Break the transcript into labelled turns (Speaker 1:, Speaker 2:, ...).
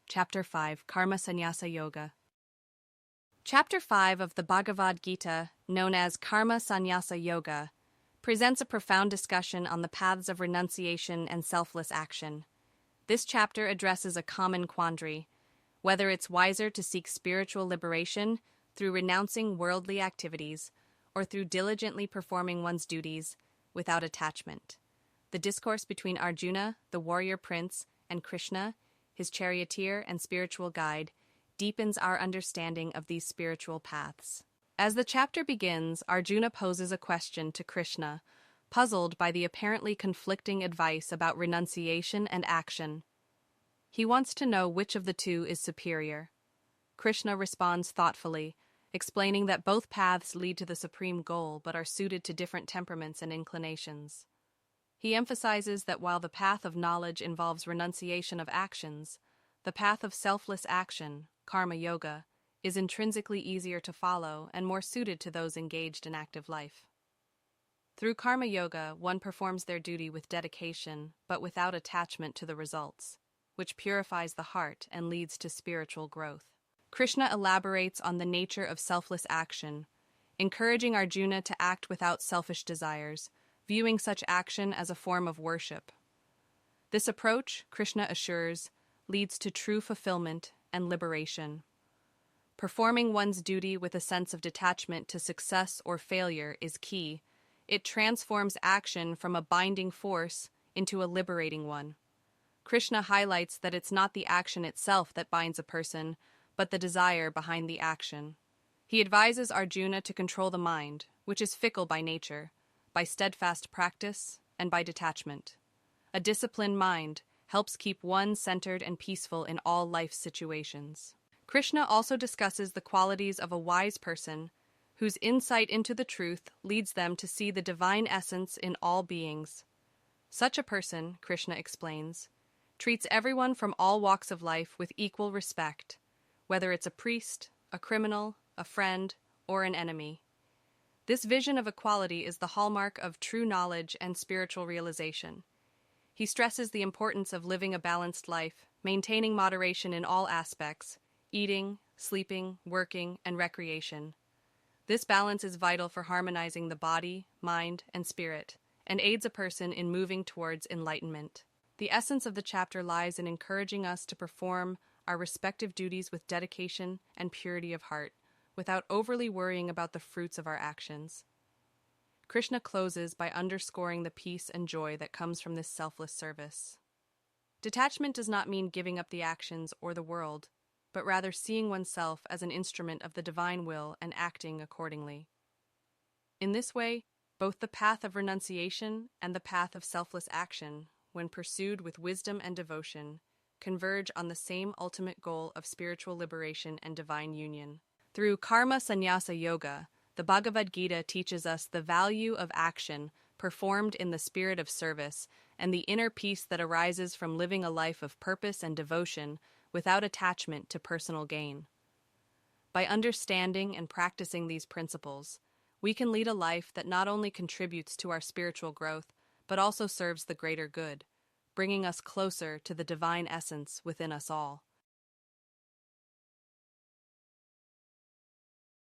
Speaker 1: Chapter 5, Karma Sannyasa Yoga. Chapter 5 of the Bhagavad Gita, known as Karma Sannyasa Yoga, presents a profound discussion on the paths of renunciation and selfless action. This chapter addresses a common quandary, whether it's wiser to seek spiritual liberation through renouncing worldly activities or through diligently performing one's duties without attachment. The discourse between Arjuna, the warrior prince, and Krishna, his charioteer and spiritual guide, deepens our understanding of these spiritual paths. As the chapter begins, Arjuna poses a question to Krishna, puzzled by the apparently conflicting advice about renunciation and action. He wants to know which of the two is superior. Krishna responds thoughtfully, explaining that both paths lead to the supreme goal but are suited to different temperaments and inclinations. He emphasizes that while the path of knowledge involves renunciation of actions, the path of selfless action, Karma Yoga, is intrinsically easier to follow and more suited to those engaged in active life. Through Karma Yoga, one performs their duty with dedication, but without attachment to the results, which purifies the heart and leads to spiritual growth. Krishna elaborates on the nature of selfless action, encouraging Arjuna to act without selfish desires, viewing such action as a form of worship. This approach, Krishna assures, leads to true fulfillment and liberation. Performing one's duty with a sense of detachment to success or failure is key. It transforms action from a binding force into a liberating one. Krishna highlights that it's not the action itself that binds a person, but the desire behind the action. He advises Arjuna to control the mind, which is fickle by nature, by steadfast practice and by detachment. A disciplined mind helps keep one centered and peaceful in all life situations. Krishna also discusses the qualities of a wise person whose insight into the truth leads them to see the divine essence in all beings. Such a person, Krishna explains, treats everyone from all walks of life with equal respect, whether it's a priest, a criminal, a friend, or an enemy. This vision of equality is the hallmark of true knowledge and spiritual realization. He stresses the importance of living a balanced life, maintaining moderation in all aspects, eating, sleeping, working, and recreation. This balance is vital for harmonizing the body, mind, and spirit, and aids a person in moving towards enlightenment. The essence of the chapter lies in encouraging us to perform our respective duties with dedication and purity of heart, without overly worrying about the fruits of our actions. Krishna closes by underscoring the peace and joy that comes from this selfless service. Detachment does not mean giving up the actions or the world, but rather seeing oneself as an instrument of the divine will and acting accordingly. In this way, both the path of renunciation and the path of selfless action, when pursued with wisdom and devotion, converge on the same ultimate goal of spiritual liberation and divine union. Through Karma Sannyasa Yoga, the Bhagavad Gita teaches us the value of action performed in the spirit of service and the inner peace that arises from living a life of purpose and devotion without attachment to personal gain. By understanding and practicing these principles, we can lead a life that not only contributes to our spiritual growth, but also serves the greater good, bringing us closer to the divine essence within us all.